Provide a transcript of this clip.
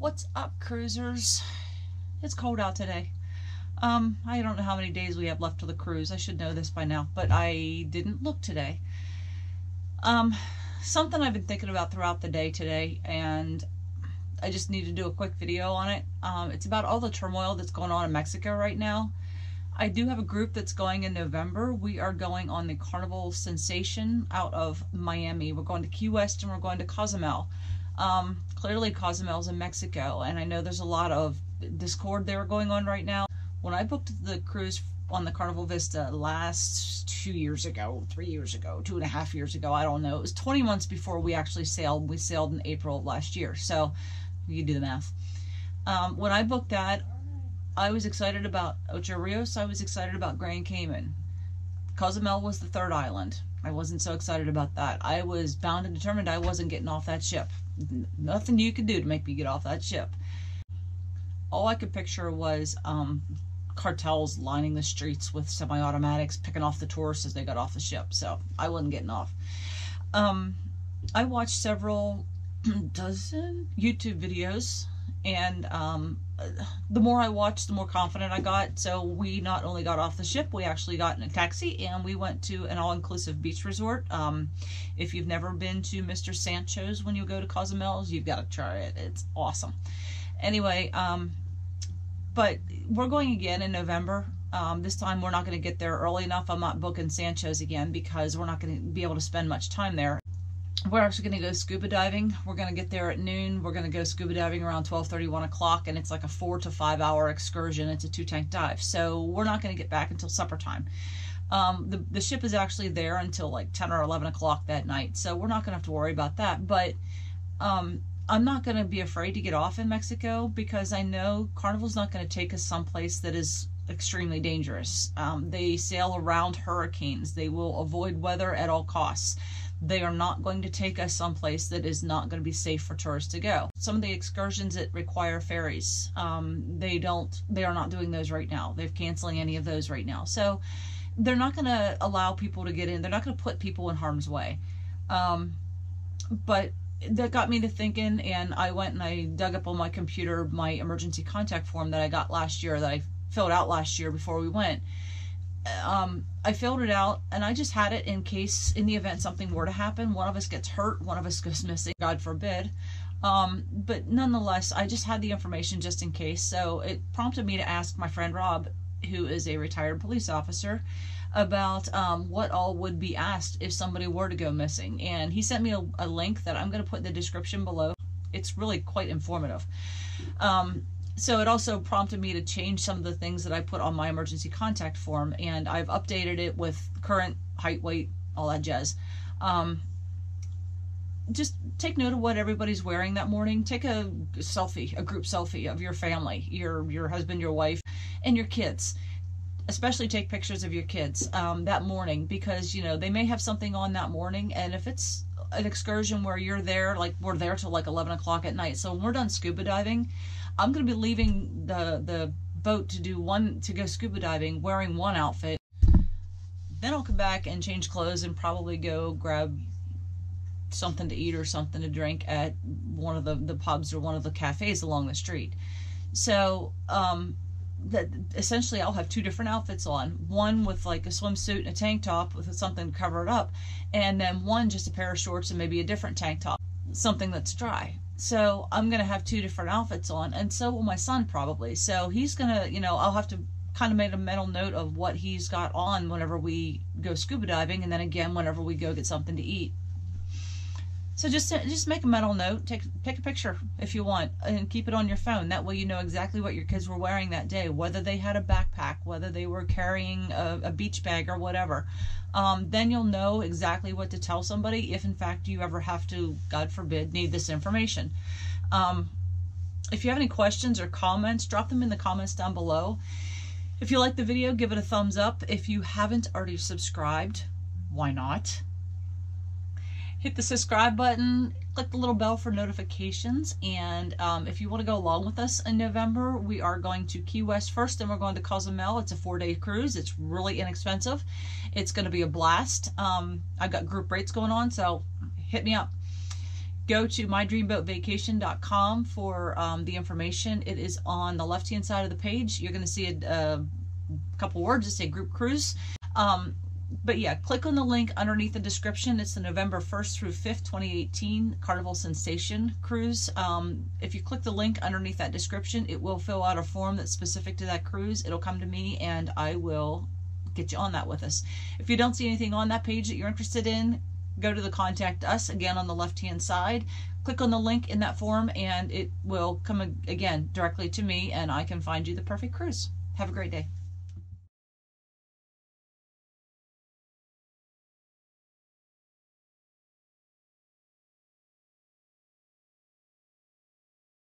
What's up, cruisers? It's cold out today. I don't know how many days we have left to the cruise. I should know this by now, but I didn't look today. Something I've been thinking about throughout the day today, and I just need to do a quick video on it. It's about all the turmoil that's going on in Mexico right now. I do have a group that's going in November. We are going on the Carnival Sensation out of Miami. We're going to Key West and we're going to Cozumel. Clearly Cozumel's in Mexico, and I know there's a lot of discord there going on right now. When I booked the cruise on the Carnival Vista last 2 years ago, 3 years ago, 2.5 years ago, I don't know. It was 20 months before we actually sailed. We sailed in April of last year, so you can do the math. When I booked that, I was excited about Ocho Rios. I was excited about Grand Cayman. Cozumel was the third island. I wasn't so excited about that. I was bound and determined I wasn't getting off that ship. Nothing you could do to make me get off that ship. All I could picture was cartels lining the streets with semi-automatics, picking off the tourists as they got off the ship. So I wasn't getting off. I watched several dozen YouTube videos, and the more I watched, the more confident I got. So we not only got off the ship, we actually got in a taxi and we went to an all-inclusive beach resort. If you've never been to Mr. Sancho's when you go to Cozumel's, you've got to try it. It's awesome. Anyway, but we're going again in November. This time we're not going to get there early enough. I'm not booking Sancho's again because we're not going to be able to spend much time there. We're actually going to go scuba diving. We're going to get there at noon. We're going to go scuba diving around 12:30, 1 o'clock, and it's like a 4 to 5 hour excursion. It's a 2-tank dive. So we're not going to get back until supper time. The ship is actually there until like 10 or 11 o'clock that night. So we're not going to have to worry about that. But I'm not going to be afraid to get off in Mexico because I know Carnival's not going to take us someplace that is extremely dangerous. They sail around hurricanes. They will avoid weather at all costs. They are not going to take us someplace that is not going to be safe for tourists to go. Some of the excursions that require ferries, they are not doing those right now. They're canceling any of those right now. So they're not going to allow people to get in. They're not going to put people in harm's way. But that got me to thinking, and I went and I dug up on my computer my emergency contact form that I got last year, that I filled out last year before we went. I filled it out, and I just had it in case, in the event something were to happen, one of us gets hurt, one of us goes missing, God forbid. But nonetheless, I just had the information just in case. So it prompted me to ask my friend Rob, who is a retired police officer, about what all would be asked if somebody were to go missing. And he sent me a link that I'm going to put in the description below. It's really quite informative. So it also prompted me to change some of the things that I put on my emergency contact form, and I've updated it with current height, weight, all that jazz. Just take note of what everybody's wearing that morning. Take a selfie, a group selfie of your family, your husband, your wife, and your kids. Especially take pictures of your kids that morning, because, you know, they may have something on that morning, and if it's an excursion where you're there, like we're there till like 11 o'clock at night. So when we're done scuba diving, I'm going to be leaving the boat to go scuba diving wearing one outfit. Then I'll come back and change clothes and probably go grab something to eat or something to drink at one of the pubs or one of the cafes along the street. So that essentially I'll have 2 different outfits on. One with like a swimsuit and a tank top with something to cover it up, and then one just a pair of shorts and maybe a different tank top, something that's dry. So I'm going to have 2 different outfits on, and so will my son probably. So he's going to, you know, I'll have to kind of make a mental note of what he's got on whenever we go scuba diving, and then again whenever we go get something to eat. So just make a mental note, take a picture if you want, and keep it on your phone. That way you know exactly what your kids were wearing that day, whether they had a backpack, whether they were carrying a beach bag or whatever. Then you'll know exactly what to tell somebody if in fact you ever have to, God forbid, need this information. If you have any questions or comments, drop them in the comments down below. If you like the video, give it a thumbs up. If you haven't already subscribed, why not? Hit the subscribe button, click the little bell for notifications, and if you want to go along with us in November, we are going to Key West first, and we're going to Cozumel. It's a 4-day cruise. It's really inexpensive. It's going to be a blast. I've got group rates going on, so hit me up. go to mydreamboatvacation.com for the information. It is on the left-hand side of the page. You're going to see a couple words that say group cruise. But yeah, click on the link underneath the description. It's the November 1st through 5th, 2018 Carnival Sensation cruise. If you click the link underneath that description, it will fill out a form that's specific to that cruise. It'll come to me and I will get you on that with us. If you don't see anything on that page that you're interested in, go to the Contact Us, again on the left-hand side. Click on the link in that form and it will come again directly to me and I can find you the perfect cruise. Have a great day.